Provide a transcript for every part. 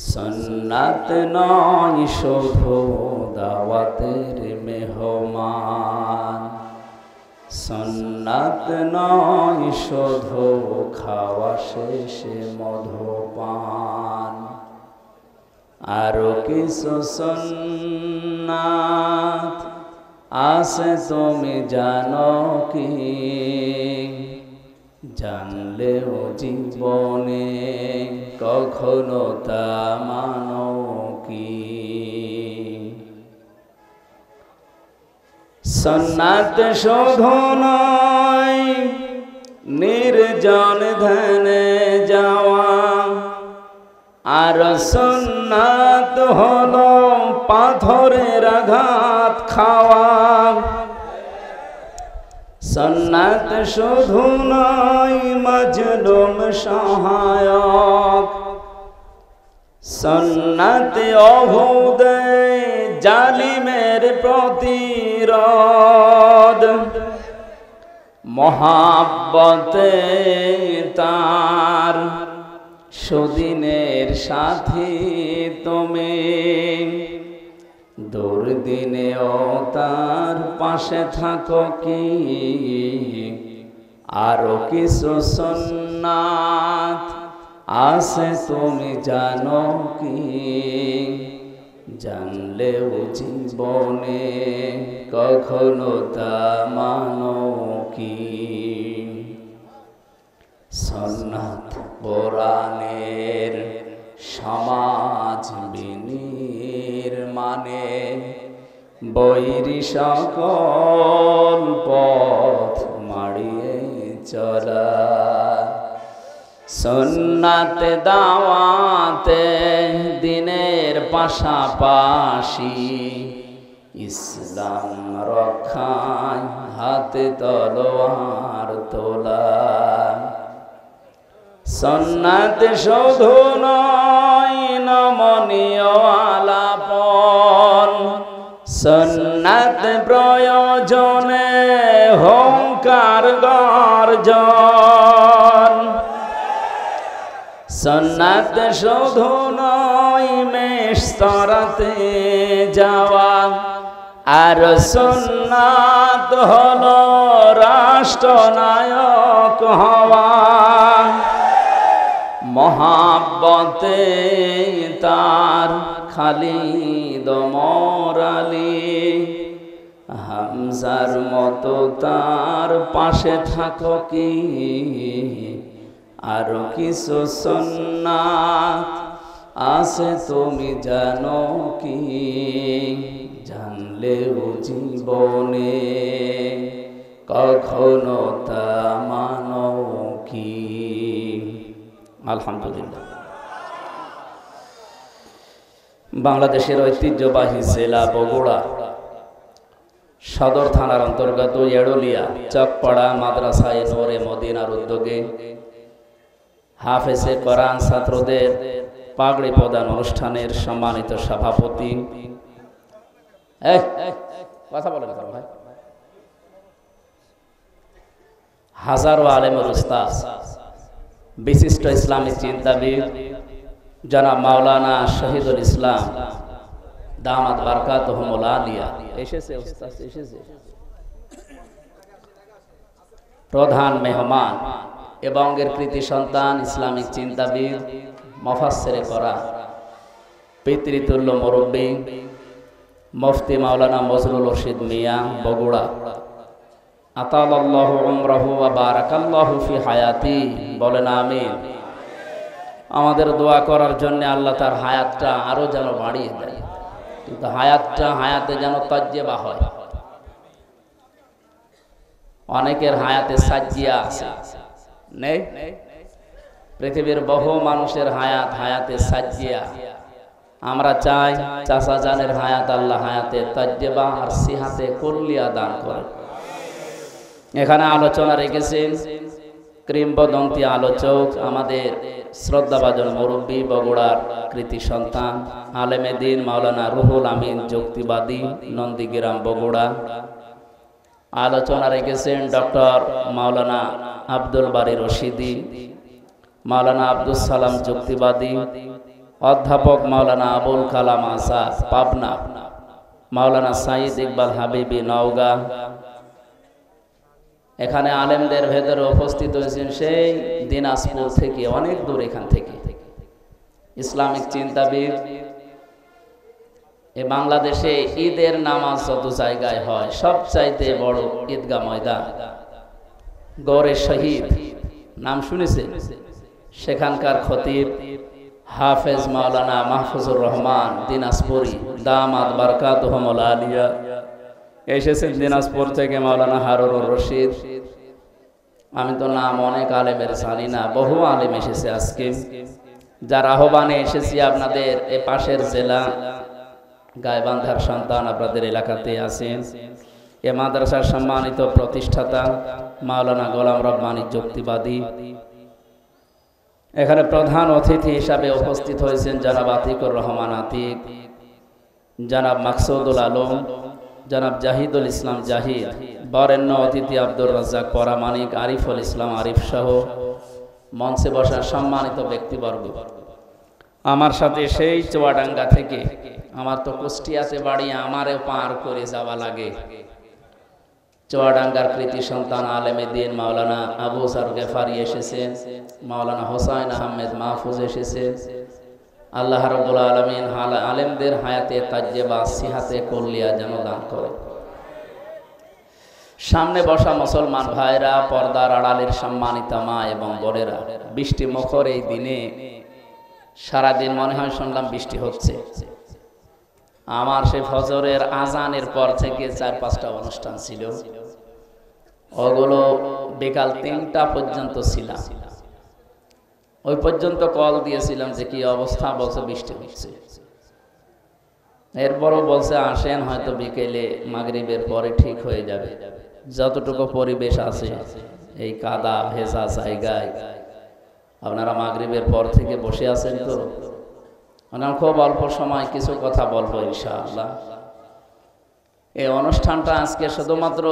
সুন্নাত নয় শুধু দাওয়াতের মেহমান, সুন্নাত নয় শুধু খাওয়া শেষে মধুপান। আরো কিছু সুন্নাত আছে তুমি জানো কি? জানলেও জীবনে কখনো তা মানো কি? সুন্নাত শুধু নয় নির্জন ধ্যানে যাওয়া, আর সুন্নাত হলো পাথরের আঘাত খাওয়া। সুন্নাত শুধু নয় মজলুম সহায়ক, সুন্নাত অহুদে জালিমের প্রতিরোধ। মহাব্বতে তার সুদিনের সাথী তুমি, দুর্দিনেও তার পাশে থাকো কি? আরো কিছু সুন্নাত আছে তুমি জানো কি? জানলেও জীবনে কখনো তা মানো কি? সুন্নাত কোরআনের সমাজ বিনির্মাণে বৈরী সকল পথ মাড়িয়ে চলা। সুন্নাত দাওয়াতে দিনের পাশাপাশি ইসলাম রক্ষায় হাতে তলোয়ার তোলা। সুন্নাত শুধু নয় নমনীয় আলাপন, সুন্নাত প্রয়োজনে হুঙ্কার গর্জন। সুন্নাত শুধু নয় মেশতরাতে যাওয়া, আর সুন্নাত হলো রাষ্ট্রনায়ক হওয়া। মহাব্বতে তার খালিদ ওমর আলী, হামজার মতো তার পাশে থাকো কি? আরো কিছু সুন্নাত আছে তুমি জানো কি? জানলেও জীবনে কখনো তা মানো কি? আলহামদুলিল্লাহ। বাংলাদেশের ঐতিহ্যবাহী জেলা বগুড়া সদর থানার অন্তর্গত এড়লিয়া চকপাড়া মাদ্রাসায়ে নূরে মদিনার উদ্যোগে হাফেজে কোরআন ছাত্রদের পাগড়ি প্রদান অনুষ্ঠানের সম্মানিত সভাপতি, কথা বলেন ভাই, হাজারো আলেমের উস্তাদ, বিশিষ্ট ইসলামী চিন্তাবিদ জনাব মাওলানা শহীদুল ইসলাম দামাত বারকাতুহুমুল আলিয়া এসেছে। উস্তাদ এসেছে। প্রধান মেহমান এবং এর কৃতি সন্তান ইসলামিক চিন্তাবিদ মুফাসসিরে কোরআন পিতৃতুল্য মুরব্বী মুফতি মাওলানা মজরুল রশিদ মিয়া বগুড়া, আতালাল্লাহু উমরাহু ওয়া বারাকাল্লাহু ফি হায়াতি, বলেন আমিন। আমাদের দোয়া করার জন্য আল্লাহ তার হায়াতটা আরো যেন বাড়িয়ে দেয়, কিন্তু হায়াতে যেন তাজ্জেবা হয়। অনেকের হায়াতে সাজ্জিয়া আছে, নেই? পৃথিবীর বহু মানুষের হায়াতে সাজ্জিয়া। আমরা চাই চাচা জানের হায়াত আল্লাহ হায়াতে তাজ্জেবা আর সিহাতে কুল্লিয়া দান করে। এখানে আলোচনা রেখেছেন কিংবদন্তি আলোচক আমাদের শ্রদ্ধাভাজন মুরব্বী বগুড়ার কৃতি সন্তান আলেমে দ্বীন মাওলানা রুহুল আমিন যুক্তিবাদী নন্দীগ্রাম বগুড়া। আলোচনা রেখেছেন ডক্টর মাওলানা আব্দুল বারী রশিদি, মাওলানা আব্দুল সালাম যুক্তিবাদী, অধ্যাপক মাওলানা আবুল কালাম আজাদ পাবনা, মাওলানা সাইদ ইকবাল হাবিবি নওগাঁ। এখানে আলেমদের ভেতরে উপস্থিত হয়েছেন সেই দিনাজপুর থেকে, অনেক দূর এখান থেকে। ইসলামিক চিন্তাবিদ। এ বাংলাদেশে ঈদের নামাজ যত জায়গায় হয়, সবচাইতে বড় ঈদগাহ ময়দান গৌরে শহীদ, নাম শুনেছে? সেখানকার খতিব হাফেজ মাওলানা মাহফুজুর রহমান দিনাজপুরি দামাত বারকাতুহুমুল আলিয়া এসেছেন দিনাজপুর থেকে। মাওলানা হারুনুর রশিদ, আমি তো নাম অনেক আলেমের জানি না, বহু আলেম এসেছে আজকে। যার আহ্বানে এসেছি আপনাদের এ পাশের জেলা গাইবান্ধার সন্তান আপনাদের এলাকাতে আছেন। এ মাদ্রাসার সম্মানিত প্রতিষ্ঠাতা মাওলানা গোলাম রব্বানী যুক্তিবাদী। এখানে প্রধান অতিথি হিসাবে উপস্থিত হয়েছেন জনাব আতিকুর রহমান আতিক, জনাব মাকসুদুল আলম, জনাব জাহিদুল ইসলাম জাহিদ, বরেণ্য অতিথি আব্দুর রাজ্জাক পরামানিক, আরিফুল ইসলাম আরিফ সহ মঞ্চে বসা সম্মানিত ব্যক্তিবর্গ। আমার সাথে সেই চুয়াডাঙ্গা থেকে, আমার তো কুষ্টিয়াতে বাড়ি, আমারও পার করে যাওয়া লাগে। চুয়াডাঙ্গার কৃতি সন্তান আলেমে দিন মাওলানা আবু সার গেফারি এসেছেন, মাওলানা হোসাইন আহমেদ মাহফুজ এসেছেন। আল্লাহ রাব্বুল আলামিন আলেমদের হায়াতে তাজ্জেবা সিহাতে কল্লিয়া যেন দান করে। সামনে বসা মুসলমান ভাইরা, পর্দার আড়ালের সম্মানিত মা এবং বোনেরা, বৃষ্টি মুখর এই দিনে সারাদিন মনে হয় শুনলাম বৃষ্টি হচ্ছে। আমার সে ফজরের আজানের পর থেকে 4-5টা অনুষ্ঠান ছিল, ওগুলো বিকাল 3টা পর্যন্ত ছিলাম। ওই পর্যন্ত কল দিয়েছিলাম যে কি অবস্থা, বলছে বৃষ্টি হচ্ছে। এরপরও বলছে আসেন, হয়তো বিকেলে মাগরিবের পরে ঠিক হয়ে যাবে। যতটুকু পরিবেশ আছে এই কাদা ভেজা জায়গায় আপনারা মাগরিবের পর থেকে বসে আছেন, তো মানে খুব অল্প সময় কিছু কথা বলবো ইনশাআল্লাহ। এই অনুষ্ঠানটা আজকে শুধুমাত্র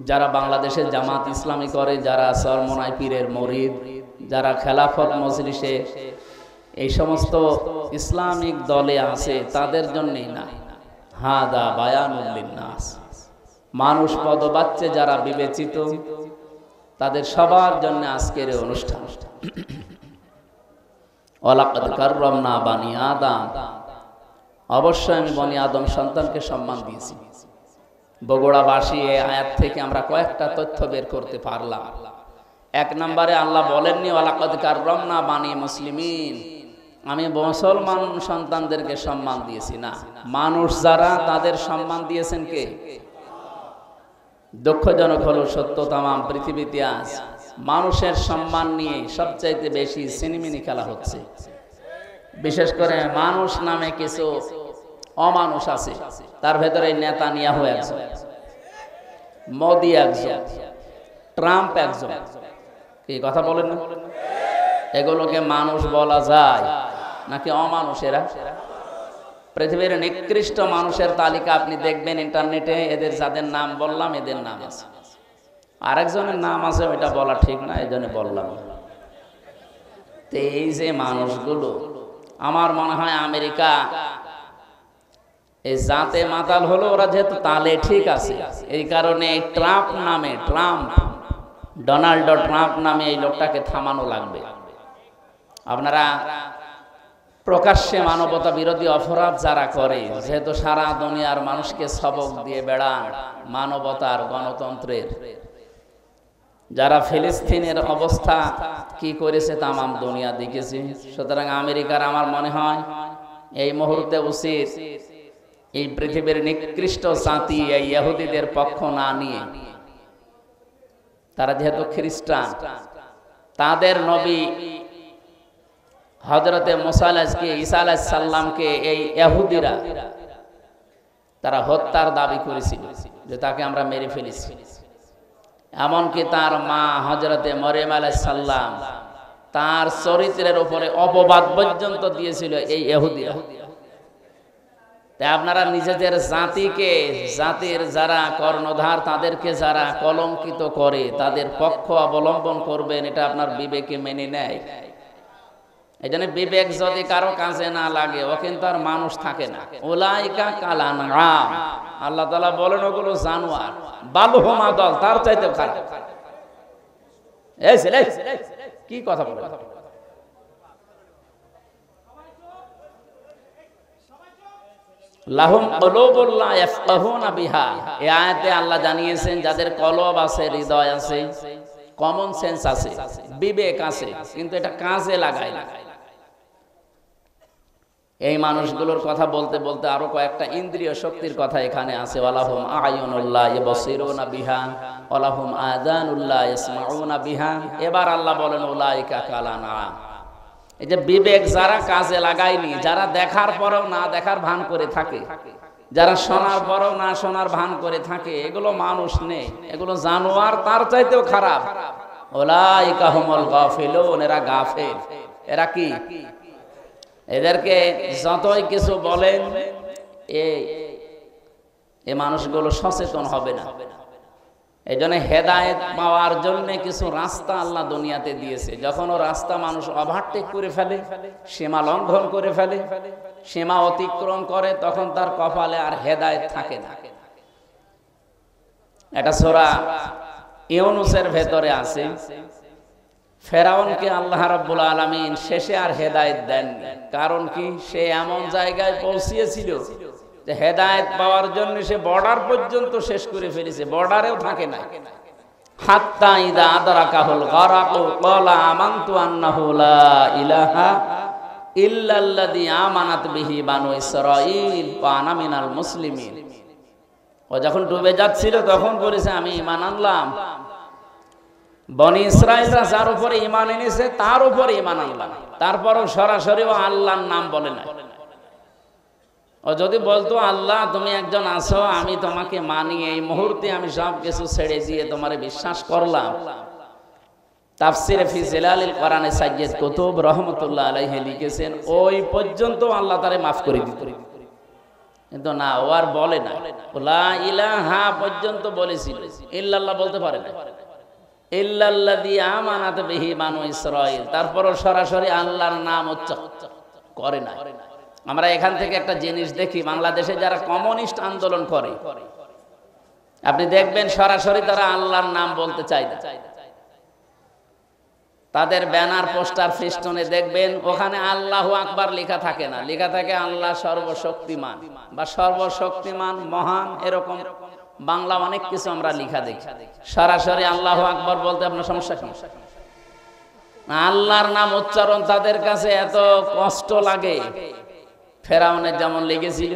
যারা বাংলাদেশে জামাত ইসলামী করে, যারা চরমোনাই পীরের মুরিদ, যারা খেলাফত মজলিসে এই সমস্ত ইসলামিক দলে আছে তাদের জন্যই না, হাদা বায়ানুল লিন্নাস, মানুষ পদবাচ্চে যারা বিবেচিত তাদের সবার জন্য আজকের এই অনুষ্ঠান। ওয়ালাকাদ কাররামনা বানি আদম, অবশ্যই আমি বনি আদম সন্তানকে সম্মান দিয়েছি। বগুড়াবাসী এই আয়াত থেকে আমরা কয়েকটা তথ্য বের করতে পারলাম। 1 নম্বরে আল্লাহ বলেননি ওয়ালাকাদ কাররামনা বানি মুসলিমিন, আমি মুসলমান সন্তানদেরকে সম্মান দিয়েছি, না, মানুষ যারা তাদের সম্মান দিয়েছেন কে? দুঃখজনক হলো সত্য, তামাম পৃথিবীতে আজ মানুষের সম্মান নিয়ে সবচাইতে বেশি সিনেমিনি খেলা হচ্ছে। বিশেষ করে মানুষ নামে কিছু অমানুষ আছে, তার ভেতরে নেতানিয়াহু একজন, মোদি একজন, ট্রাম্প একজন। কি কথা বলেন না? এগুলোকে মানুষ বলা যায় নাকি অমানুষেরা? পৃথিবীর নিকৃষ্ট মানুষের তালিকা আপনি দেখবেন ইন্টারনেটে, এদের যাদের নাম বললাম এদের নাম আছে। আরেকজনের নাম আছে, ওইটা বলা ঠিক না, এই জন্য বললাম। তো এই যে মানুষগুলো, আমার মনে হয় আমেরিকা এই জাতে মাতাল হলো, ওরা যেহেতু তালে ঠিক আছে, এই কারণে ট্রাম্প নামে, ডোনাল্ড ট্রাম্প নামে এই লোকটাকে থামানো লাগবে। আপনারা প্রকাশ্যে মানবতা বিরোধী অপরাধ যারা করে, যেহেতু সারা দুনিয়ার মানুষকে সবক দিয়ে বেড়ান মানবতার, গণতন্ত্রের, যারা ফিলিস্তিনের অবস্থা কি করেছে তামাম দুনিয়া দেখেছে। সুতরাং আমেরিকার আমার মনে হয় এই মুহূর্তে উচিত এই পৃথিবীর নিকৃষ্ট জাতি এই ইহুদিদের পক্ষ না নিয়ে, তারা যেহেতু খ্রিস্টান, তাদের নবী হযরতে মুসা ঈসা আলাইহিস সালামকে এই ইহুদিরা তারা হত্যার দাবি করেছিল যে তাকে আমরা মেরে ফেলেছি। এমনকি তার মা হযরতে মরিয়ম আলাইহিস সালাম, তার চরিত্রের উপরে অপবাদ পর্যন্ত দিয়েছিল এই ইহুদিরা। তাই আপনারা নিজেদের জাতিকে, জাতির যারা কর্ণধার তাদেরকে যারা কলঙ্কিত করে তাদের পক্ষ অবলম্বন করবেন, এটা আপনার বিবেকে মেনে নেয়? এই জন্য বিবেক যদি কারো কাছে না লাগে ও কিন্তু আর মানুষ থাকে না। উলাইকা কাল আনআম, আল্লাহ তাআলা বলেন ওগুলো জানোয়ার, বালহুম আদাল, তার চাইতে খারাপ। এই ছেলে কি কথা বলে? লাহুম কুলুবুল লা ইয়াফকাহুনা বিহা, এই আয়াতে আল্লাহ জানিয়েছেন যাদের কলব আছে, হৃদয় আছে, কমন সেন্স আছে, বিবেক আছে, কিন্তু এটা কাজে লাগায় না। এই মানুষগুলোর কথা বলতে বলতে আরো কয়েকটা ইন্দ্রিয় শক্তির কথা এখানে আছে। ওয়ালাহুম আয়ুনুল্লাহ ইবসিরুনা বিহা ওয়ালাহুম আযানুল্লাহ ইয়াসমাউনা বিহা। এবার আল্লাহ বলেন উলাইকা কাল আনআম। এই যে বিবেক যারা কাজে লাগায়নি, যারা দেখার পরেও না দেখার ভান করে থাকে, যারা শোনার পরেও না শোনার ভান করে থাকে, এগুলো মানুষ নেই, এগুলো জানোয়ার, তার চাইতেও খারাপ। উলাইকা হুমুল গাফিলুন, এরা গাফেল। এরা কি? এদেরকে যতই কিছু বলেন এই মানুষগুলো সচেতন হবে না। এই জন্য হেদায়েত পাওয়ার জন্য কিছু রাস্তা আল্লাহ দুনিয়াতে দিয়েছে। যখন ও রাস্তা মানুষ ওভারটেক করে ফেলে, সীমা লঙ্ঘন করে ফেলে, সীমা অতিক্রম করে, তখন তার কপালে আর হেদায়েত থাকে না। এটা সূরা ইউনূসের ভেতরে আছে। ফেরাউনকে আল্লাহ রাব্বুল আলামিন শেষে আর হেদায়েত দেননি। কারণ কি? সে এমন জায়গায় পৌঁছিয়েছিল যে হেদায়েত পাওয়ার জন্য সে বর্ডার পর্যন্ত শেষ করে ফেলেছে, বর্ডারেও থাকে না। হাত্তা ইযা আদরাকাহুল গারাকু ক্বালা আমানতু আন্নাহু লা ইলাহা ইল্লাল্লাযী আমানাত বিহি বানু ইসরাঈল ওয়া আনা মিনাল মুসলিমিন। ও যখন ডুবে যাচ্ছিল তখন বলেছে আমি ঈমান আনলাম। বনি ইসরাইলরা যার উপরে ঈমান এনেছে তার উপরে ঈমান আনলাম। তারপরও সরাসরি ও আল্লাহর নাম বলে না। ও যদি বলতো আল্লাহ তুমি একজন আছো, আমি তোমাকে মানি, এই মুহূর্তে আমি সব কিছু ছেড়ে দিয়ে তোমারে বিশ্বাস করলাম। তাফসিরে ফি জিলালিল কোরআনে সাইয়্যিদ কুতুব রহমাতুল্লাহ আলাইহি লিখেছেন ওই পর্যন্ত আল্লাহ তারে মাফ করে দিত, কিন্তু না, ও আর বলে না। লা ইলাহা পর্যন্ত বলেছিল, ইল্লাল্লাহ বলতে পারে না। ইল্লাল্লাযী আমানাত বিহি বানু ইসরাঈল, তারপরও সরাসরি আল্লাহর নাম উচ্চারণ করে না। আমরা এখান থেকে একটা জিনিস দেখি, বাংলাদেশে যারা কমিউনিস্ট আন্দোলন করে আপনি দেখবেন সরাসরি তারা আল্লাহর নাম বলতে চায় না। তাদের ব্যানার, পোস্টার, ফেস্টুনে দেখবেন ওখানে আল্লাহু আকবার লেখা থাকে না, লেখা থাকে আল্লাহ সর্বশক্তিমান বা সর্বশক্তিমান মহান, এরকম বাংলা অনেক কিছু আমরা লেখা দেখি। সরাসরি আল্লাহু আকবার বলতে আপনার সমস্যা কি? আল্লাহর নাম উচ্চারণ তাদের কাছে এত কষ্ট লাগে। ফেরাউনের যেমন লেগেছিল,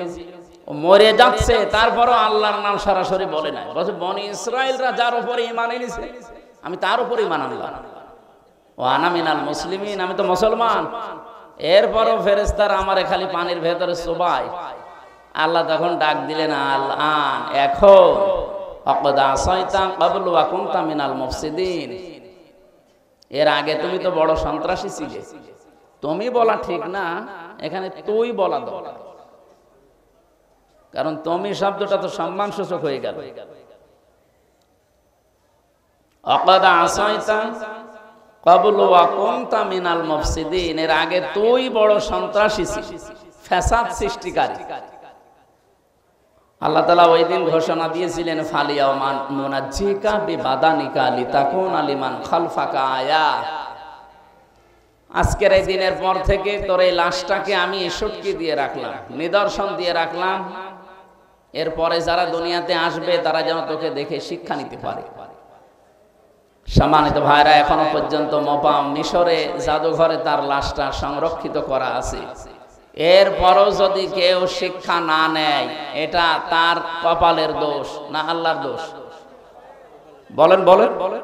ও মরে যাচ্ছে তারপরও আল্লাহর নাম সরাসরি বলে না। বলছে বনি ইসরাইলরা যার উপরে ঈমান এনেছে আমি তার উপরে ঈমান আনলাম। ও আনা মিনাল মুসলিমিন, আমি তো মুসলমান। এরপরও ফেরেশতারা আমারে খালি পানির ভেতরে চোবায়। আল্লাহ তখন ডাক দিলেন আল আন, এখন আকাদ আসাইতা ক্বাবলু ওয়া কুনতা মিনাল মুফসিদিন, এর আগে তুমি তো বড় সন্ত্রাসী ছিলে। তুমি বলা ঠিক না, এখানে তুই বলা দরকার, কারণ তুমি শব্দটা তো সম্মানসূচক হয়ে গেল। আকাদ আসাইতা ক্বাবলু ওয়া কুনতা মিনাল মুফসিদিন, এর আগে তুই বড় সন্ত্রাসী ছিলি, ফ্যাসাদ সৃষ্টিকারী। আল্লাহ তাআলা ওই দিন ঘোষণা দিয়েছিলেন ফালিয়াউমান নুনাজ্জিকা বিবাদানিকা লিতাকুনা লিমান খালফাকা আয়া, আজকের এই দিনের পর থেকে তোর এই লাশটাকে আমি সটকি দিয়ে রাখলাম, নিদর্শন দিয়ে রাখলাম। এরপরে যারা দুনিয়াতে আসবে তারা যেন তোকে দেখে শিক্ষা নিতে পারে। সম্মানিত ভাইরা, এখনো পর্যন্ত মোপাম মিশরে জাদুঘরে তার লাশটা সংরক্ষিত করা আছে। এরপরও যদি কেউ শিক্ষা না নেয়, এটা তার কপালের দোষ না আল্লাহর দোষ? বলেন বলেন বলেন।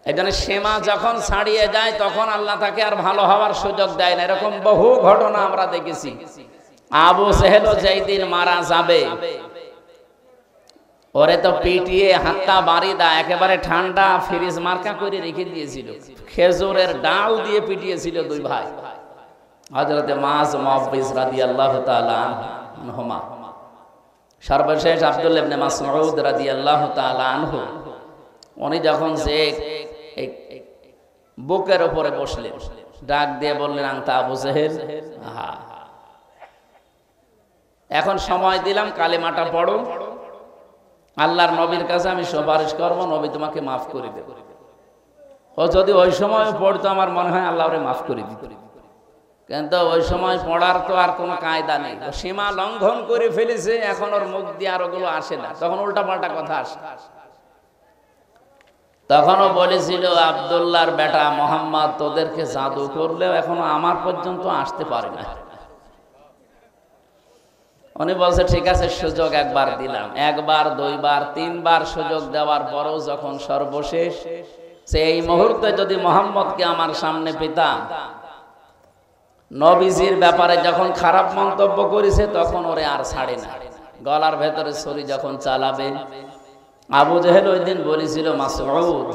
এই জন্য সীমা যখন ছাড়িয়ে যায় তখন আল্লাহ তাকে আর ভালো হওয়ার সুযোগ দেয় না। এরকম বহু ঘটনা আমরা দেখেছি। আবু জেহেল যেই দিন মারা যাবে, ওরে তো পিটিয়ে হাতটা বাড়িদা একেবারে ঠান্ডা ফ্রিজ মার্কা করে রেখে দিয়েছিল, খেজুরের ডাল দিয়ে পিটিয়েছিল দুই ভাই, হযরতে মাস মুআবিজ রাদিয়াল্লাহু তাআলা আনহুমা। সর্বশেষ আব্দুল্লাহ ইবনে মাসউদ রাদিয়াল্লাহু তাআলা আনহু, উনি যখন যে বুকের উপরে বসলেন, ডাক দিয়ে বললেন আনতা আবু জেহেল। এখন সময় দিলাম, কালেমাটা পড়ো, আল্লাহর নবীর কাছে আমি সুপারিশ করবো, নবী তোমাকে মাফ করে দেবে। ও যদি ওই সময় পড়তো আমার মনে হয় আল্লাহ ওরে মাফ করে দিত, কিন্তু ওই সময় পড়ার তো আর কোনো কায়দা নেই। সীমা লঙ্ঘন করে ফেলেছে, এখন ওর মুখ দিয়ে আর ওগুলো আসে না, তখন উল্টা পাল্টা কথা আসে। তখনও বলেছিল আব্দুল্লাহর বেটা মোহাম্মদ তোদেরকে জাদু করলেও এখনো আমার পর্যন্ত আসতে পারে না। উনি বলছে ঠিক আছে, সুযোগ একবার দিলাম, একবার দুইবার তিনবার সুযোগ দেওয়ার পরও যখন সর্বশেষ সেই মুহূর্তে যদি মোহাম্মদকে আমার সামনে পেতাম, নবীজির ব্যাপারে যখন খারাপ মন্তব্য করেছে তখন ওরে আর ছাড়ে না, গলার ভেতরে ছুরি যখন চালাবে। আবু জেহেল ওই দিন বলেছিল মাসউদ,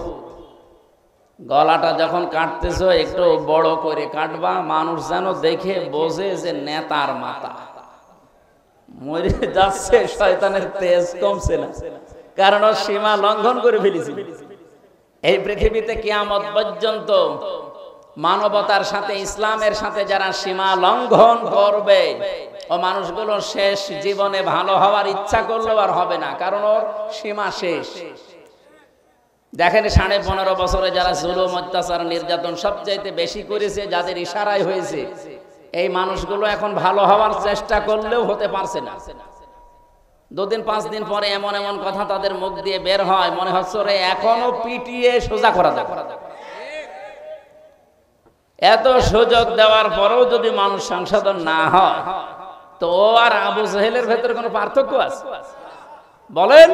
গলাটা যখন কাটতেছো একটু বড় করে কাটবা, মানুষ যেন দেখে বোঝে যে নেতার মাথা। মরে যাচ্ছে, শয়তানের তেজ কমছে না, কারণ ও সীমা লঙ্ঘন করে ফেলেছে। এই পৃথিবীতে কিয়ামত পর্যন্ত মানবতার সাথে ইসলামের সাথে যারা সীমা লঙ্ঘন করবে, ও মানুষগুলো শেষ জীবনে ভালো হওয়ার ইচ্ছা করলেও আর হবে না, কারণ ওর সীমা শেষ। দেখেন 15.5 বছরে যারা জুলুম অত্যাচার নির্যাতন সবচাইতে বেশি করেছে, যাদের ইশারায় হয়েছে, এই মানুষগুলো এখন ভালো হওয়ার চেষ্টা করলেও হতে পারছে না। 2 দিন 5 দিন পরে এমন এমন কথা তাদের মুখ দিয়ে বের হয়, মনে হচ্ছে রে এখনো পিটিয়ে সোজা করা যায়। এত সুযোগ দেওয়ার পরেও যদি মানুষ সংশোধন না হয়, তো আর আবু জেহেলের ভেতরে কোনো পার্থক্য আছে বলেন?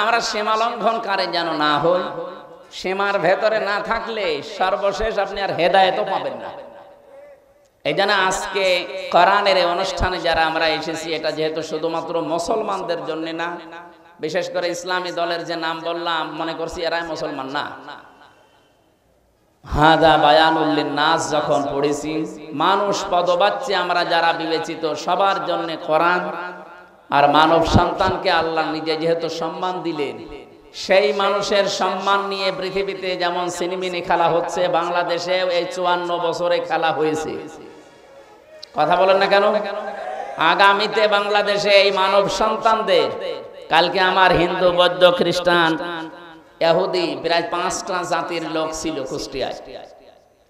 আমরা সীমা লঙ্ঘনকারী যেন না হই। সীমার ভেতরে না থাকলে সর্বশেষ আপনি আর হেদায়েতও পাবেন না। এই জন্য আজকে কোরআনের এই অনুষ্ঠানে যারা আমরা এসেছি, এটা যেহেতু শুধুমাত্র মুসলমানদের জন্য না, বিশেষ করে ইসলামী দলের যে নাম বললাম, মনে করছি এরাই মুসলমান না। হাদা বায়ানুল লিন্নাস যখন পড়েছি, মানুষ পদবাচ্চে আমরা যারা বিবেচিত, সবার জন্য কোরআন। আর মানব সন্তানকে আল্লাহ নিজে যেহেতু সম্মান দিলেন, সেই মানুষের সম্মান নিয়ে পৃথিবীতে যেমন সিনেমিনি খেলা হচ্ছে, বাংলাদেশে এই 54 বছরে খেলা হয়েছে। কথা বলেন না কেন? আগামীতে বাংলাদেশে এই মানব সন্তানদের, কালকে আমার হিন্দু, বৌদ্ধ, খ্রিস্টান, ইহুদি প্রায় 5টা জাতির লোক ছিল কুষ্টিয়ায়।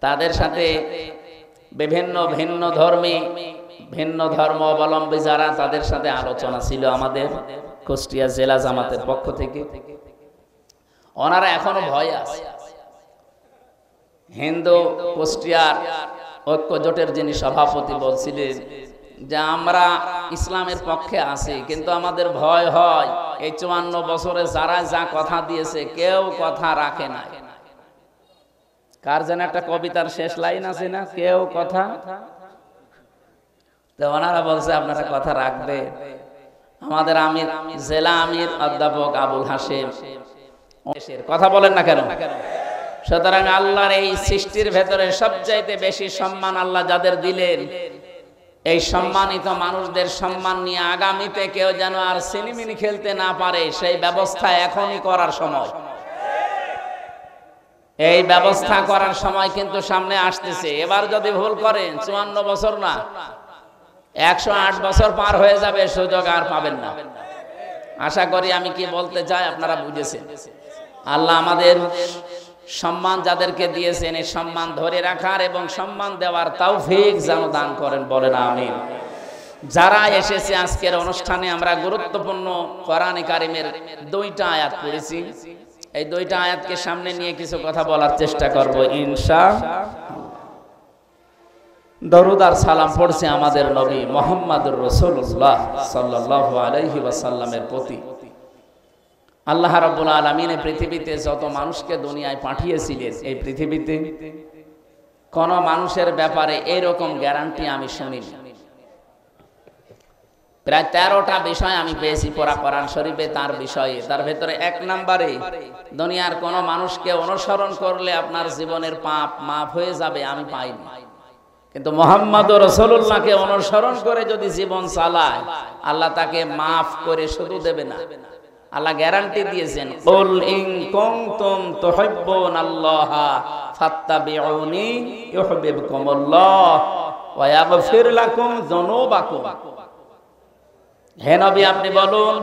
তাদের সাথে বিভিন্ন ভিন্ন ধর্মী, ভিন্ন ধর্ম অবলম্বী যারা, তাদের সাথে আলোচনা ছিল আমাদের কুষ্টিয়া জেলা জামাতের পক্ষ থেকে। ওনারা এখনো ভয় আছে। হিন্দু কুষ্টিয়ার ঐক্য জোটের যিনি সভাপতি বলছিলেন যে আমরা ইসলামের পক্ষে আছি, কিন্তু আমাদের ভয় হয় এই 54 বছরে যারা যা কথা দিয়েছে কেউ কথা রাখে না। কার যেন একটা কবিতার শেষ লাইন আছে না, কেউ কথা, তো ওনারা বলছে আপনারা কথা রাখবে। আমাদের আমির, জেলা আমির অধ্যাপক আবুল হাশেম কথা বলেন না কেন? সুতরাং আল্লাহর এই সৃষ্টির ভেতরে সবচাইতে বেশি সম্মান আল্লাহ যাদের দিলেন, এই সম্মানিত মানুষদের সম্মান নিয়ে আগামীতে কেউ যেন আর সিনেমিনি খেলতে না পারে, সেই ব্যবস্থা এখনই করার সময়। এই ব্যবস্থা করার সময় কিন্তু সামনে আসতেছে। এবার যদি ভুল করেন, 54 বছর না, 108 বছর পার হয়ে যাবে, সুযোগ আর পাবেন না। আশা করি আমি কি বলতে চাই আপনারা বুঝেছেন। আল্লাহ আমাদের সম্মান যাদেরকে দিয়েছেন, এই সম্মান ধরে রাখার এবং সম্মান দেওয়ার তৌফিক যেন দান করেন, বলেন আমিন। যারা এসেছে আজকের অনুষ্ঠানে, আমরা গুরুত্বপূর্ণ কোরআনে কারিমের 2টা আয়াত পড়েছি। এই 2টা আয়াতকে সামনে নিয়ে কিছু কথা বলার চেষ্টা করব ইনশাআল্লাহ। দরুদ আর সালাম পড়ছে আমাদের নবী মুহাম্মদুর রাসূলুল্লাহ সাল্লাল্লাহু আলাইহি ওয়াসাল্লামের প্রতি। আল্লাহ রাব্বুল আলামিন পৃথিবীতে যত মানুষকে দুনিয়ায় পাঠিয়েছিলেন, এই পৃথিবীতে কোন মানুষের ব্যাপারে এরকম গ্যারান্টি আমি শুনিনি। প্রায় 13টা বিষয় আমি পেয়েছি পড়া কোরআন শরীফে তার বিষয়ে। তার ভেতরে 1 নম্বরে দুনিয়ার কোন মানুষকে অনুসরণ করলে আপনার জীবনের পাপ মাফ হয়ে যাবে, আমি পাইনি। কিন্তু মুহাম্মদুর রাসূলুল্লাহকে অনুসরণ করে যদি জীবন চালায়, আল্লাহ তাকে মাফ করে শুধু দেবে না, আল্লাহ গ্যারান্টি দিয়েছেন, কুল ইন কুনতুম তুহিব্বুনাল্লাহা ফাত্তাবিউনি ইউহিব্বুকুমুল্লাহ ওয়া ইয়াগফির লাকুম যুনুবাকুম। হে নবী, আপনি বলুন,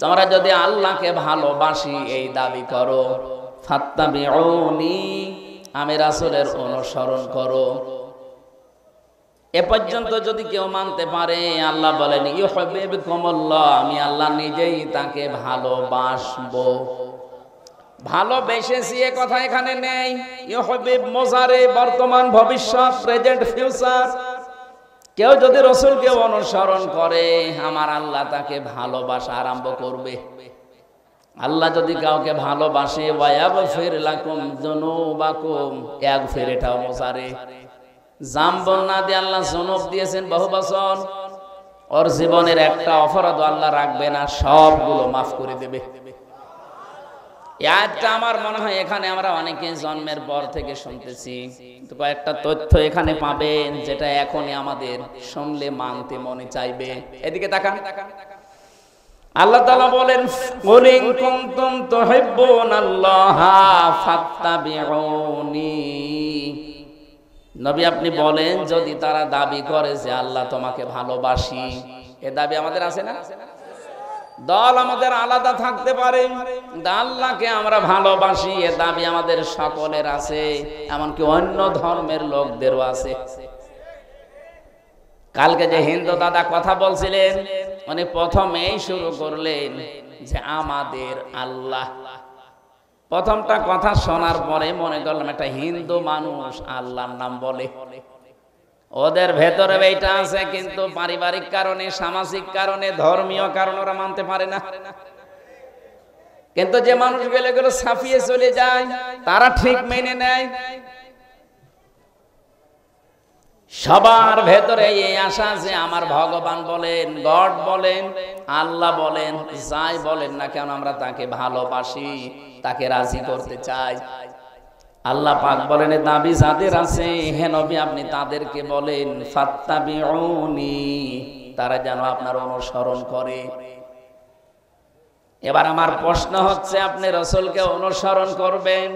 তোমরা যদি আল্লাহকে ভালোবাসি এই দাবি করো, ফাত্তাবিউনি, আমি রাসূলের অনুসরণ করো। এ পর্যন্ত যদি কেউ মানতে পারে, আল্লাহ বলেন ইউহিব্বুকুমুল্লাহ, আমি আল্লাহ নিজেই তাকে ভালোবাসবো। ভালোবেসেছি এ কথা এখানে নেই। ইউহিব্বু মুজারে, বর্তমান, ভবিষ্যৎ, প্রেজেন্ট, ফিউচার। কেউ যদি রাসূলকে অনুসরণ করে, আমার আল্লাহ তাকে ভালোবাসা আরম্ভ করবে। আল্লাহ যদি কাউকে ভালোবাসে, ওয়া ইয়াগফির লাকুম যুনুবাকুম, ইয়াগফির এটাও মুজারে। জাম্বন না দিয়ে আল্লাহ যুনুব দিয়েছেন বহু বছর। ওর জীবনের একটা অপরাধ আল্লাহ রাখবে না, সবগুলো মাফ করে দেবে। এটা আমার মনে হয় এখানে আমরা অনেকে জন্মের পর থেকে শুনতেছি, কিন্তু কয়েকটা তথ্য এখানে পাবেন যেটা এখনই আমাদের শুনলে মানতে মনে চাইবে। এদিকে তাকান। আল্লাহ তাআলা বলেন, কুল ইন কুনতুম তুহিব্বুনাল্লাহা ফাত্তাবিউনি। নবী, আপনি বলেন, যদি তারা দাবি করে যে আল্লাহ তোমাকে ভালোবাসি, এ দাবি আমাদের আছে না? দল আমাদের আলাদা থাকতে পারে, আল্লাহকে আমরা ভালোবাসি এ দাবি আমাদের সকলের আছে, এমনকি অন্য ধর্মের লোকদেরও আছে। কালকে যে হিন্দু দাদা কথা বলছিলেন, উনি প্রথমেই শুরু করলেন যে আমাদের আল্লাহ। প্রথমটা কথা শোনার পরে মনে করলাম একটা হিন্দু মানুষ আল্লাহর নাম বলে। ওদের ভেতরে এইটা আছে, কিন্তু পারিবারিক কারণে, সামাজিক কারণে, ধর্মীয় কারণে ওরা মানতে পারে না। কিন্তু যে মানুষগুলো এগুলো ছাপিয়ে চলে যায়, তারা ঠিক মেনে নেয়। সবার ভেতরে এই আশা যে আমার ভগবান বলেন, গড বলেন, আল্লাহ বলেন, যাই বলেন না কেন আমরা তাকে ভালোবাসি, তাকে রাজি করতে চাই। আল্লাহ পাক বলেন, দাবি যাদের আছে, হে নবী আপনি তাদেরকে বলেন ফাত্তাবিউনি, তারা যেন আপনার অনুসরণ করে। এবার আমার প্রশ্ন হচ্ছে, আপনি রাসূলকে অনুসরণ করবেন।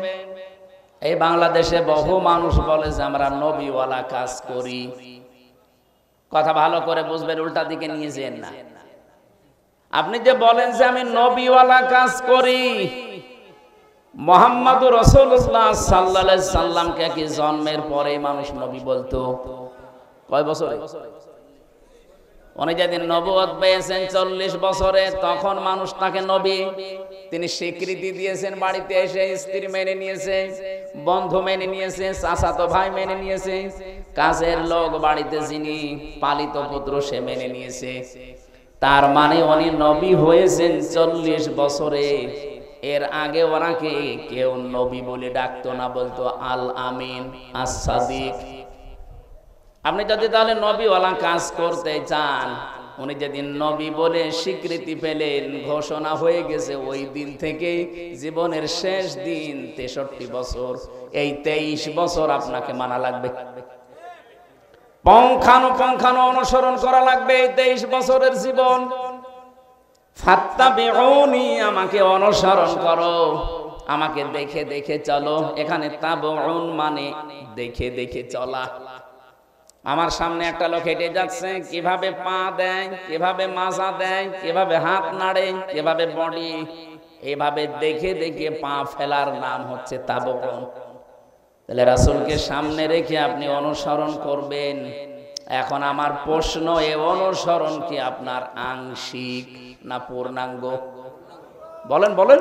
এই বাংলাদেশে বহু মানুষ বলে যে আমরা নবীওয়ালা কাজ করি। কথা ভালো করে বুঝবেন, উল্টা দিকে নিয়ে যেন না। আপনি যে বলেন যে আমি নবীওয়ালা কাজ করি, মুহাম্মদুর রাসূলুল্লাহ সাল্লাল্লাহু আলাইহি সাল্লামকে কি জন্মের পরে মানুষ নবী বলতো? কয় বছরে? উনি যেদিন নবুয়ত পেয়েছেন 40 বছরে, তখন মানুষ তাকে নবী, তিনি স্বীকৃতি দিয়েছেন। বাড়িতে এসে স্ত্রী মেনে নিয়েছে, বন্ধু মেনে নিয়েছে, চাচাতো ভাই মেনে নিয়েছে, কাজের লোক বাড়িতে যিনি পালিত পুত্র সে মেনে নিয়েছে। তার মানে উনি নবী হয়েছেন 40 বছরে। এর আগে ওনাকে কেউ নবী বলে ডাকতো না, বলতো আল আমিন, আস-সাদিক। আপনি যদি তাহলে নবীওয়ালা কাজ করতে চান, উনি যেদিন নবী বলে স্বীকৃতি পেলেন, ঘোষণা হয়ে গেছে, ওই দিন থেকে জীবনের শেষ দিন 63 বছর, এই 23 বছর আপনাকে মানা লাগবে, পঙ্খানো অনুসরণ করা লাগবে এই 23 বছরের জীবন। ফাত্তাবিউনি, আমাকে অনুসরণ করো, আমাকে দেখে দেখে চলো। এখানে তাবউন মানে দেখে দেখে চলা। আমার সামনে একটা লোক হেঁটে যাচ্ছে, কিভাবে পা দেয়, কিভাবে মাজা দেয়, কিভাবে হাত নাড়ে, কিভাবে বডি, এভাবে দেখে দেখে পা ফেলার নাম হচ্ছে তাবউন। তাহলে রাসূলকে সামনে রেখে আপনি অনুসরণ করবেন। এখন আমার প্রশ্ন, এ অনুসরণ কি আপনার আংশিক না পূর্ণাঙ্গ? বলেন বলেন।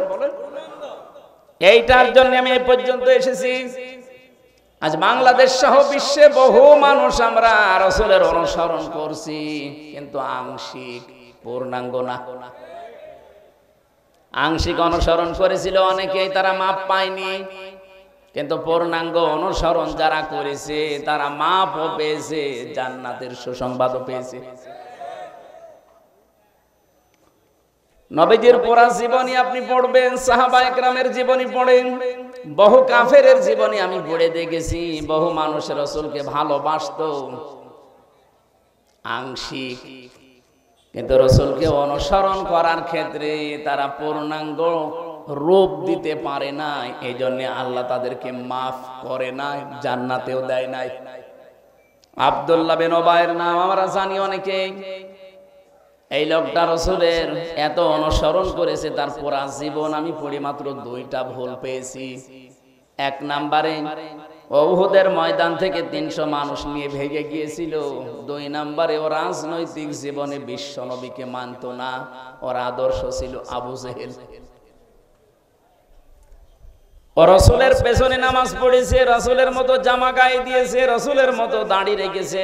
এইটার জন্য আমি এই পর্যন্ত এসেছি। আজ বাংলাদেশ সহ বিশ্বে বহু মানুষ আমরা রাসূলের অনুসরণ করছি, কিন্তু আংশিক, পূর্ণাঙ্গ না। আংশিক অনুসরণ করেছিল অনেকেই, তারা মাপ পায়নি। কিন্তু পূর্ণাঙ্গ অনুসরণ যারা করেছে তারা মাপও পেয়েছে, জান্নাতের সুসংবাদও পেয়েছে। নবীজির পুরা জীবনী আপনি পড়বেন, সাহাবায়ে কেরামের জীবনী পড়েন, বহু কাফেরের জীবনী আমি পড়ে দেখেছি। বহু মানুষ রাসূলকে ভালোবাসতো আংশিক, কিন্তু রাসূলকে অনুসরণ করার ক্ষেত্রে তারা পূর্ণাঙ্গ রূপ দিতে পারে না, এই জন্য আল্লাহ তাদেরকে মাফ করে নাই, জান্নাতেও দেয় নাই। আব্দুল্লাহ বিন উবাইয়ের নাম আমরা জানি অনেকে। এই লোকটা রাসূলের এত অনুসরণ করেছে, তার পুরা জীবন আমি পড়ি মাত্র 2টা ভুল পেয়েছি। এক নম্বরে উহুদের ময়দান থেকে 300 মানুষ নিয়ে ভেগে গিয়েছিল। 2 নম্বরে ও রাজনৈতিক জীবনে বিশ্ব নবীকে মানত না, ওর আদর্শ ছিল আবু জেহেল। ও রাসূলের পেছনে নামাজ পড়েছে, রাসূলের মতো জামা গায়ে দিয়েছে, রাসূলের মতো দাড়ি রেখেছে।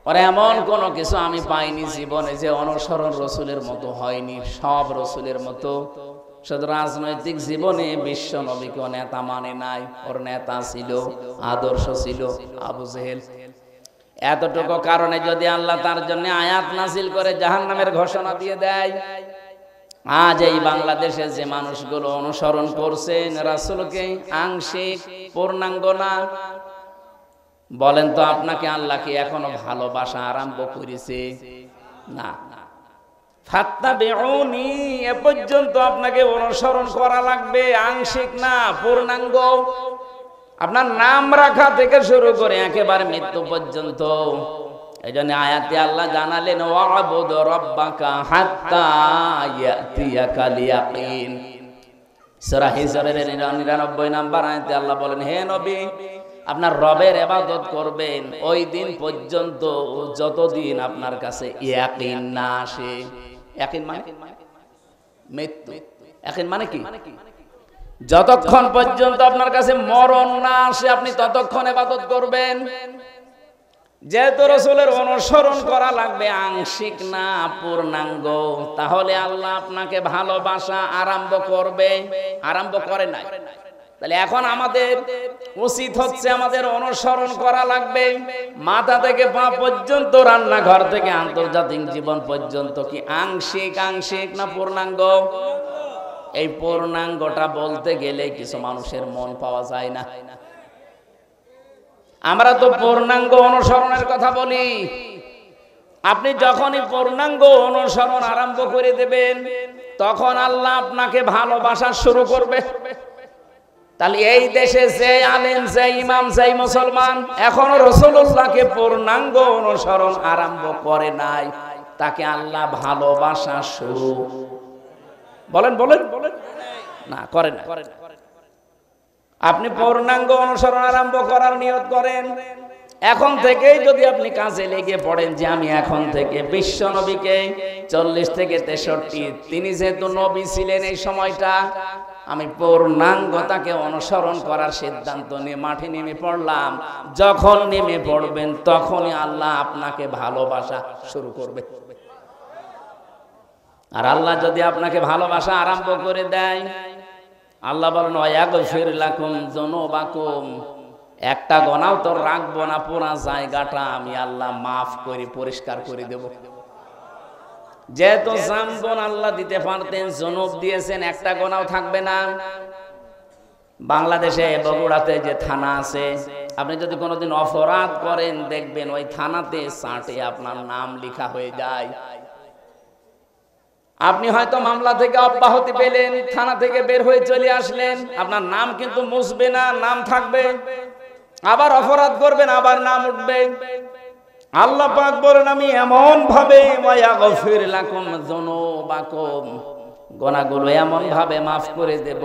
আর এমন কোনো কিছু আমি পাইনি জীবনে যে অনুসরণ রাসূলের মতো হয়নি, সব রাসূলের মতো। শুধু রাজনৈতিক জীবনে বিশ্ব নবীকে নেতা মানে নাই, ওর নেতা ছিল, আদর্শ ছিল আবু জেহেল। এতটুকু কারণে যদি আল্লাহ তার জন্য আয়াত নাযিল করে জাহান্নামের ঘোষণা দিয়ে দেয়, আজ এই বাংলাদেশে যে মানুষগুলো অনুসরণ করছেন রাসূলকে আংশিক, পূর্ণাঙ্গ না, বলেন তো আপনাকে আল্লাহ কি এখনো ভালোবাসা আরম্ভ করেছে? না। ফাত্তাবিউনি, এ পর্যন্ত আপনাকে অনুসরণ করা লাগবে, আংশিক না, পূর্ণাঙ্গ। আপনার নাম রাখা থেকে শুরু করে একেবারে মৃত্যু পর্যন্ত। এই জন্য আয়াতে আল্লাহ জানালেন ওয়াবুদ রাব্বাকা হাত্তা ইয়াতিয়াকাল ইয়াকিন। সূরা হিজরের 99 নম্বর আয়াতে আল্লাহ বলেন, হে নবী, আপনার রবের ইবাদত করবেন ওই দিন পর্যন্ত যতদিন আপনার কাছে ইয়াকিন না আসে। ইয়াকিন মানে মৃত্যু। ইয়াকিন মানে কি? যতক্ষণ পর্যন্ত আপনার কাছে মরণ না আসে আপনি ততক্ষণ ইবাদত করবেন। যেহেতু রাসূলের অনুসরণ করা লাগবে আংশিক না, পূর্ণাঙ্গ, তাহলে আল্লাহ আপনাকে ভালোবাসা আরম্ভ করবে, আরম্ভ করে নাই। তাহলে এখন আমাদের উচিত হচ্ছে আমাদের অনুসরণ করা লাগবে মাথা থেকে পা পর্যন্ত, রান্নাঘর থেকে আন্তর্জাতিক জীবন পর্যন্ত। কি আংশিক, আংশিক না পূর্ণাঙ্গ? এই পূর্ণাঙ্গটা বলতে গেলে কিছু মানুষের মন পাওয়া যায় না। আমরা তো পূর্ণাঙ্গ অনুসরণের কথা বলি। আপনি যখনই পূর্ণাঙ্গ অনুসরণ আরম্ভ করে দেবেন তখন আল্লাহ আপনাকে ভালোবাসা শুরু করবে। তাহলে এই দেশে যে আলেম, যে ইমাম, যে মুসলমান এখনো রাসূলুল্লাহকে পূর্ণাঙ্গ অনুসরণ আরম্ভ করে নাই, তাকে আল্লাহ ভালোবাসা শুরু বলেন না, করে না। আপনি পূর্ণাঙ্গ অনুসরণ আরম্ভ করার নিয়ত করেন, এখন থেকেই যদি আপনি কাজে লেগে পড়েন যে আমি এখন থেকে বিশ্ব নবীকে 40 থেকে 63, তিনি যেহেতু নবী ছিলেন এই সময়টা, আমি পূর্ণাঙ্গতাকে অনুসরণ করার সিদ্ধান্ত নিয়ে মাঠে নেমে পড়লাম। যখন নেমে পড়বেন তখনই আল্লাহ আপনাকে ভালোবাসা শুরু করবে। আর আল্লাহ যদি আপনাকে ভালোবাসা আরম্ভ করে দেয়, আল্লাহ বলেন ওয়াগফির লাকুম যুনুবাকুম, একটা গোনাও তো রাখবো না, পুরা জায়গাটা আমি আল্লাহ মাফ করে পরিষ্কার করে দেব। যেহেতু জামবন আল্লাহ দিতে পারতেন, যুনুব দিয়েছেন, একটা গোনাও থাকবে না। বাংলাদেশে বগুড়াতে যে থানা আছে, আপনি যদি কোনোদিন অপরাধ করেন দেখবেন ওই থানাতে চার্টে আপনার নাম লেখা হয়ে যায়। আপনি হয়তো মামলা থেকে অব্যাহতি পেলেন, থানা থেকে বের হয়ে চলে আসলেন, আপনার নাম কিন্তু মুছবে না, নাম থাকবে। আবার অপরাধ করবেন, আবার নাম উঠবে। আল্লাহ পাক বলেন আমি এমন ভাবে ওয়াগফির লাকুম যুনুবাকুম, গুনাহগুলো এমন ভাবে মাফ করে দেব,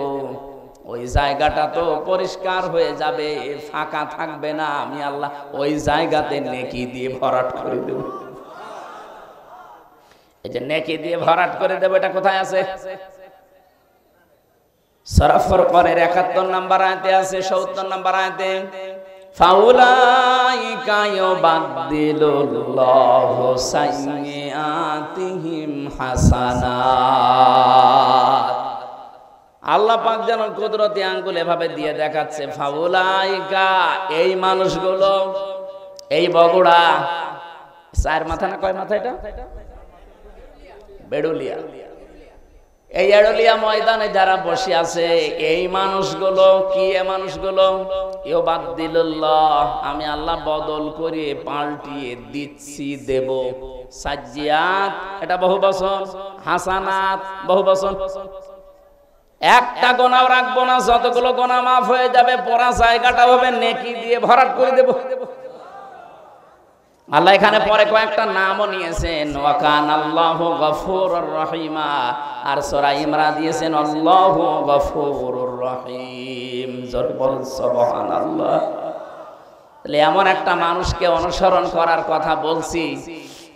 ওই জায়গাটা তো পরিষ্কার হয়ে যাবে, ফাঁকা থাকবে না। আমি আল্লাহ ওই জায়গাতে নেকি দিয়ে ভরাট করে দেব। এই যে নেকি দিয়ে ভরাট করে দেব, এটা কোথায় আছে? সূরা ফুরকানের 71 নম্বর আয়াতে আছে, 70 নম্বর আয়াতে ফাউলাইকা ইউবাদদিলুল্লাহু সাইয়্যাতিহিম হাসানাত। আল্লাহ পাক যেন কুদরতি আঙ্গুল এভাবে দিয়ে দেখাচ্ছে, ফাউলাইকা, এই মানুষগুলো, এই বগুড়া, 4 মাথা না কয় মাথা এটা? বেড়ুলিয়া, এই এড়লিয়া ময়দানে যারা বসে আছে এই মানুষগুলো কি? এ মানুষগুলো ইউবাদদিলুল্লাহ, আমি আল্লাহ বদল করে পাল্টিয়ে দিচ্ছি, দেব। সাজ্জিয়াত এটা বহু বচন, হাসানাত বহু বচন। একটা গোনাও রাখবো না, যতগুলো গোনা মাফ হয়ে যাবে, পড়া জায়গাটা হবে নেকি দিয়ে ভরাট করে দেব। আল্লাহ এখানে পরে কয়েকটা নামও নিয়েছেন, ওয়া কানাল্লাহু গফুরুর রহিমা, আর সূরা ইমরান দিয়েছেন আল্লাহু গফুরুর রহিম। জোরে বলুন সুবহানাল্লাহ। তাহলে এমন একটা মানুষকে অনুসরণ করার কথা বলছি,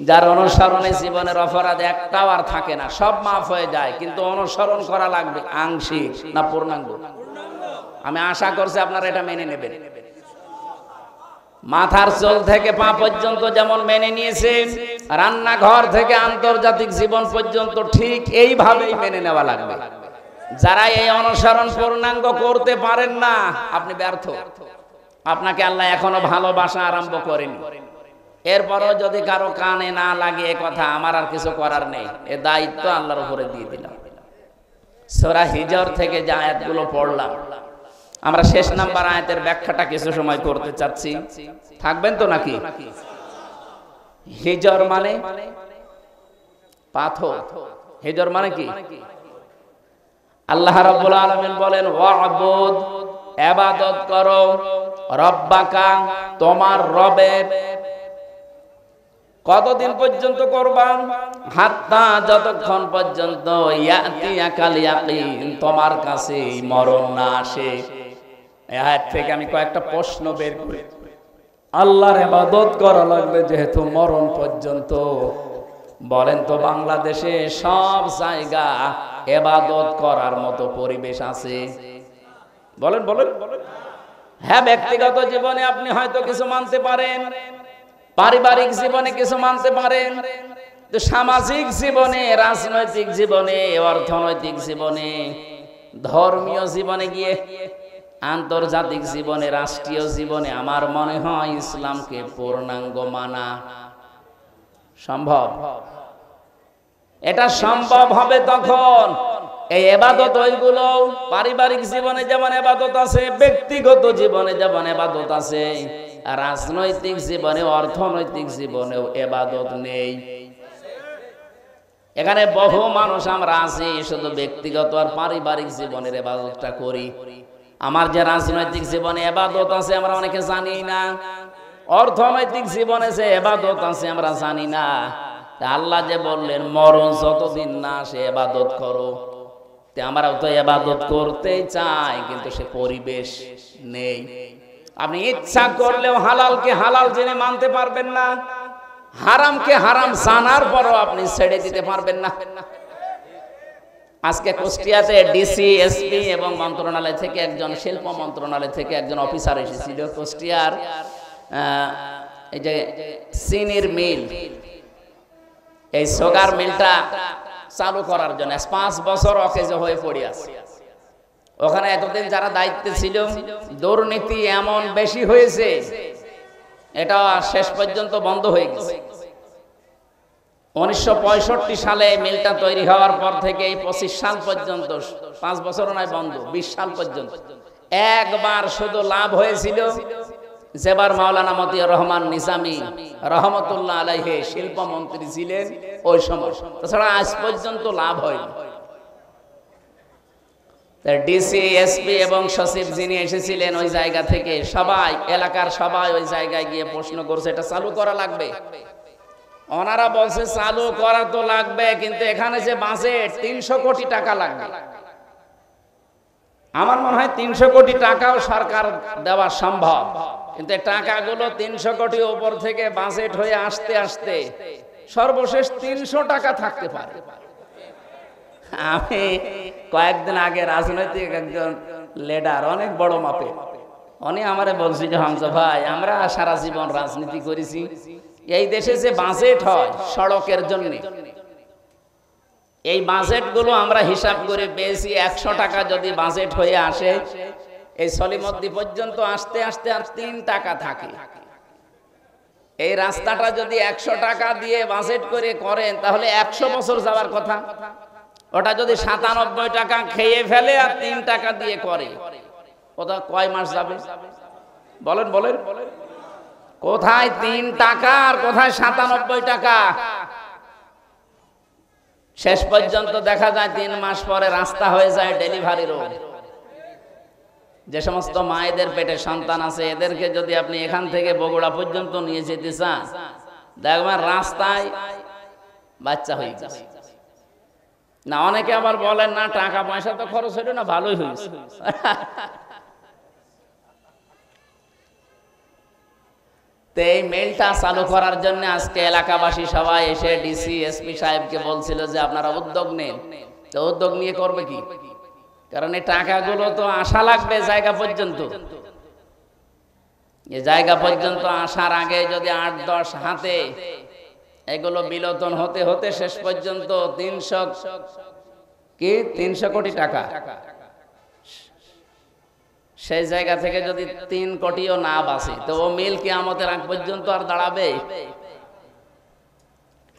যার অনুসরণে জীবনের অপরাধ একটাও আর থাকে না, সব মাফ হয়ে যায়, কিন্তু অনুসরণ করা লাগবে আংশিক না পূর্ণাঙ্গ। আমি আশা করছি আপনারা এটা মেনে নেবেন। মাথার চুল থেকে পা পর্যন্ত যেমন মেনে নিয়েছেন, রান্নাঘর থেকে আন্তর্জাতিক জীবন পর্যন্ত ঠিক এইভাবেই মেনে নেওয়া লাগবে। যারা এই অনুসরণ পূর্ণাঙ্গ করতে পারেন না, আপনি ব্যর্থ। আপনাকে আল্লাহ এখনো ভালোবাসা আরম্ভ করেনি। এরপরও যদি কারো কানে না লাগে এ কথা, আমার আর কিছু করার নেই, এ দায়িত্ব আল্লাহর উপরে দিয়ে দিলাম। সূরা হিজর থেকে যে আয়াতগুলো পড়লাম, আমরা শেষ নাম্বার আয়াতের ব্যাখ্যাটা কিছু সময় করতে চাচ্ছি, থাকবেন তো নাকি? হিজর মানে পাথর, হিজর মানে কি? আল্লাহ রাব্বুল আলামিন বলেন ওয়া'বুদ, ইবাদত করো, রব্বাকা, তোমার রবের। কতদিন পর্যন্ত করবা? হাত্তা, যতক্ষণ পর্যন্ত ইয়াতিয়াকাল ইয়াকিন, তোমার কাছে মরণ না আসে। এই আয়াত থেকে আমি কয়েকটা প্রশ্ন বের করি। আল্লাহর ইবাদত করা লাগবে যেহেতু মরণ পর্যন্ত, বলেন তো বাংলাদেশে সব জায়গা ইবাদত করার মতো পরিবেশ আছে? বলেন বলেন। হ্যাঁ, ব্যক্তিগত জীবনে আপনি হয়তো কিছু মানতে পারেন, পারিবারিক জীবনে কিছু মানতে পারেন, তো সামাজিক জীবনে, রাজনৈতিক জীবনে, অর্থনৈতিক জীবনে, ধর্মীয় জীবনে গিয়ে, আন্তর্জাতিক জীবনে, রাষ্ট্রীয় জীবনে আমার মনে হয় ইসলামকে পূর্ণাঙ্গ মানা সম্ভব। এটা সম্ভব হবে তখন এই ইবাদত, ওইগুলো পারিবারিক জীবনে যেমন ইবাদত আছে, ব্যক্তিগত জীবনে যেমন ইবাদত আছে, রাজনৈতিক জীবনে, অর্থনৈতিক জীবনেও ইবাদত নেই। এখানে বহু মানুষ আমরা আছি শুধু ব্যক্তিগত আর পারিবারিক জীবনের ইবাদতটা করি। আমার যে রাজনৈতিক জীবনে ইবাদত আছে আমরা অনেকে জানি না, অর্থনৈতিক জীবনে যে ইবাদত আছে আমরা জানি না। আল্লাহ যে বললেন মরণ যতদিন না আসে ইবাদত করো, আমরাও তো ইবাদত করতেই চাই, কিন্তু সে পরিবেশ নেই। আপনি ইচ্ছা করলেও হালালকে হালাল জেনে মানতে পারবেন না, হারামকে হারাম জানার পরও আপনি ছেড়ে দিতে পারবেন না। আজকে কুষ্টিয়াতে ডিসি, এসপি এবং মন্ত্রণালয় থেকে একজন, শিল্প মন্ত্রণালয় থেকে একজন অফিসার এসেছিল কুষ্টিয়ার এই যে চিনির মিল, এই সুগার মিলটা চালু করার জন্য 5 বছর অকেজ হয়ে পড়ে আছে। ওখানে এতদিন যারা দায়িত্বে ছিল, দুর্নীতি এমন বেশি হয়েছে, এটা শেষ পর্যন্ত বন্ধ হয়ে গেছে। 1965 সালে মিলটা তৈরি হওয়ার পর থেকে এই 25 সাল পর্যন্ত, 5 বছর নয় বন্ধ, 20 সাল পর্যন্ত একবার শুধু লাভ হয়েছিল, যেবার মাওলানা মতিউর রহমান নিজামী রহমতুল্লাহ আলাইহি শিল্পমন্ত্রী ছিলেন ওই সময়। তাছাড়া আজ পর্যন্ত লাভ হয়নি। ডিসি, এসপি এবং সচিব যিনি এসেছিলেন ওই জায়গা থেকে, সবাই, এলাকার সবাই ওই জায়গায় গিয়ে প্রশ্ন করছে এটা চালু করা লাগবে। ওনারা বলছে চালু করা তো লাগবে, কিন্তু এখানে যে বাজেট 300 কোটি টাকা লাগবে। আমার মনে হয় 300 কোটি টাকাও সরকার দেওয়া সম্ভব, কিন্তু টাকাগুলো 300 কোটি উপর থেকে বাজেট হয়ে আসতে আসতে সর্বশেষ 300 টাকা থাকতে পারে। আমি কয়েকদিন আগে রাজনৈতিক একজন লিডার, অনেক বড় মাপে, উনি আমারে বলছি যে হামজা ভাই, আমরা সারা জীবন রাজনীতি করেছি, এই দেশে যে বাজেট হয় সড়কের জন্য, এই বাজেটগুলো আমরা হিসাব করে পেয়েছি 100 টাকা যদি বাজেট হয়ে আসে, এই সলিমদ্দি পর্যন্ত আসতে আসতে আর 3 টাকা থাকে। এই রাস্তাটা যদি 100 টাকা দিয়ে বাজেট করে করেন তাহলে 100 বছর যাওয়ার কথা। ওটা যদি 97 টাকা খেয়ে ফেলে আর 3 টাকা দিয়ে করে, ওটা কয় মাস যাবে? বলেন বলেন, কোথায় 3 টাকা আর কোথায় 97 টাকা? শেষ পর্যন্ত দেখা যায় 3 মাস পরে রাস্তা হয়ে যায় ডেলিভারি রোড। যে সমস্ত মায়েদের পেটে সন্তান আছে এদেরকে যদি আপনি এখান থেকে বগুড়া পর্যন্ত নিয়ে যেতে চান, দেখবেন রাস্তায় বাচ্চা হয়ে গেছে। না অনেকে আবার বলেন না টাকা পয়সা তো খরচ হইল না, ভালোই হয়েছে। তো এই মেলটা চালু করার জন্য আজকে এলাকাবাসী সবাই এসে ডিসি এসপি সাহেবকে বলছিল যে আপনারা উদ্যোগ নেন। তো উদ্যোগ নিয়ে করবে কি? কারণ এই টাকাগুলো তো আসা লাগবে জায়গা পর্যন্ত। এই জায়গা পর্যন্ত আসার আগে যদি 8-10 হাতে এগুলো বিলোতন হতে হতে শেষ পর্যন্ত 300 কোটি টাকা, সেই জায়গা থেকে যদি 3 কোটিও না বাঁচে তো ও মিল কিয়ামতের আগ পর্যন্ত আর দাঁড়াবে?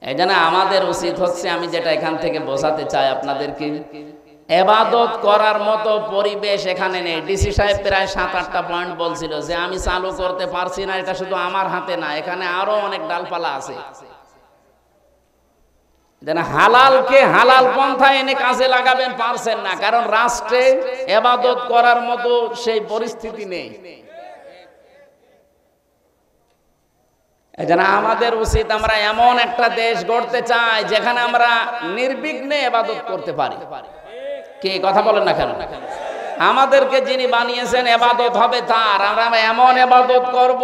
এই জন্য আমাদের উচিত হচ্ছে, আমি যেটা এখান থেকে বোঝাতে চাই আপনাদেরকে, ইবাদত করার মতো পরিবেশ এখানে নেই। ডিসি সাহেব প্রায় 7-8টা পয়েন্ট বলছিল যে আমি চালু করতে পারছি না, এটা শুধু আমার হাতে না, এখানে আরো অনেক ডালপালা আছে। যেন হালালকে হালাল পন্থায় এনে কাজে লাগাবেন, পারছেন না, কারণ রাষ্ট্রে ইবাদত করার মতো সেই পরিস্থিতি নেই। এজন্য আমাদের উচিত আমরা এমন একটা দেশ গড়তে চাই যেখানে আমরা নির্বিঘ্নে ইবাদত করতে পারি। কি কথা বলেন না কেন? আমাদেরকে যিনি বানিয়েছেন ইবাদত হবে তার, আমরা এমন ইবাদত করব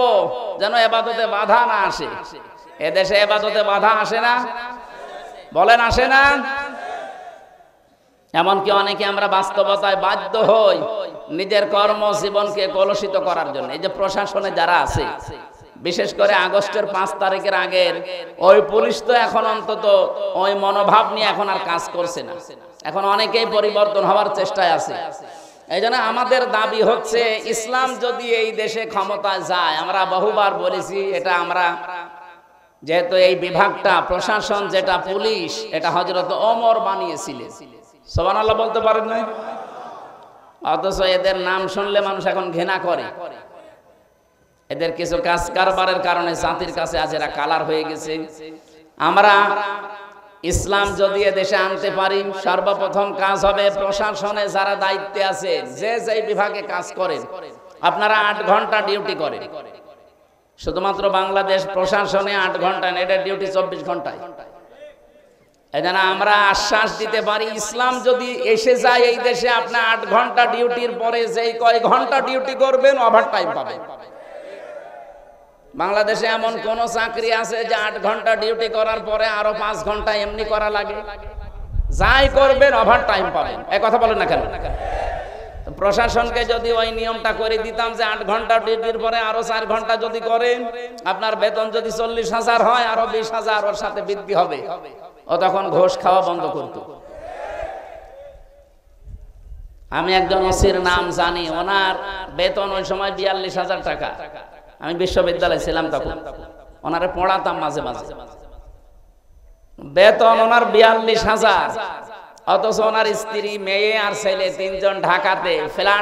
যেন ইবাদতে বাধা না আসে। এদেশে ইবাদতে বাধা আসে না? বলেন আসে না? এমনকি অনেকে আমরা বাস্তবতায় বাধ্য হই নিজের কর্মজীবনকে কলুষিত করার জন্য। এই যে প্রশাসনে যারা আছে, বিশেষ করে আগস্টের 5 তারিখের আগের ওই পুলিশ তো এখন অন্তত ওই মনোভাব নিয়ে এখন আর কাজ করছে না। এখন অনেকেই পরিবর্তন হওয়ার চেষ্টায় আছে। এই জন্য আমাদের দাবি হচ্ছে, ইসলাম যদি এই দেশে ক্ষমতায় যায়, আমরা বহুবার বলেছি এটা আমরা, যেহেতু এই বিভাগটা প্রশাসন যেটা পুলিশ, এটা হযরত ওমর বানিয়েছিলেন। সুবহানাল্লাহ বলতে পারেন না? অথচ এদের নাম শুনলে মানুষ এখন ঘৃণা করে। এদের কিছু কাজ কারবারের কারণে জাতির কাছে আজ এরা কালার হয়ে গেছে। আমরা ইসলাম যদি এদেশে আনতে পারি, সর্বপ্রথম কাজ হবে প্রশাসনে যারা দায়িত্বে আছে, যে যে বিভাগে কাজ করেন, আপনারা 8 ঘন্টা ডিউটি করেন। শুধুমাত্র বাংলাদেশ প্রশাসনে 8 ঘন্টা, এটা ডিউটি 24 ঘন্টায়। এই জন্য আমরা আশ্বাস দিতে পারি, ইসলাম যদি এসে যায় এই দেশে, আপনি 8 ঘন্টা ডিউটির পরে যেই কয় ঘন্টা ডিউটি করবেন ওভার টাইম পাবেন। বাংলাদেশে এমন কোন চাকরি আছে যে 8 ঘন্টা ডিউটি করার পরে আরো 5 ঘন্টা এমনি করা লাগে? যাই করবেন ওভার টাইম পাবেন। এই কথা বলেন না কেন? প্রশাসনকে যদি ওই নিয়মটা করে দিতাম যে 8 ঘন্টা ডিউটির পরে আরো 4 ঘন্টা যদি করেন, আপনার বেতন যদি 40,000 হয়, আরো 20,000 ওর সাথে বৃদ্ধি হবে, ও তখন ঘুষ খাওয়া বন্ধ করত। আমি একজন ওসির নাম জানি, ওনার বেতন ওই সময় 42,000 টাকা। আমি বিশ্ববিদ্যালয়ে ছিলাম তখন, ওনারে পড়াতাম মাঝে মাঝে। বেতন ওনার 42,000, অথচ ওনার স্ত্রী, মেয়ে আর ছেলে 3 জন ঢাকাতে ফ্ল্যাট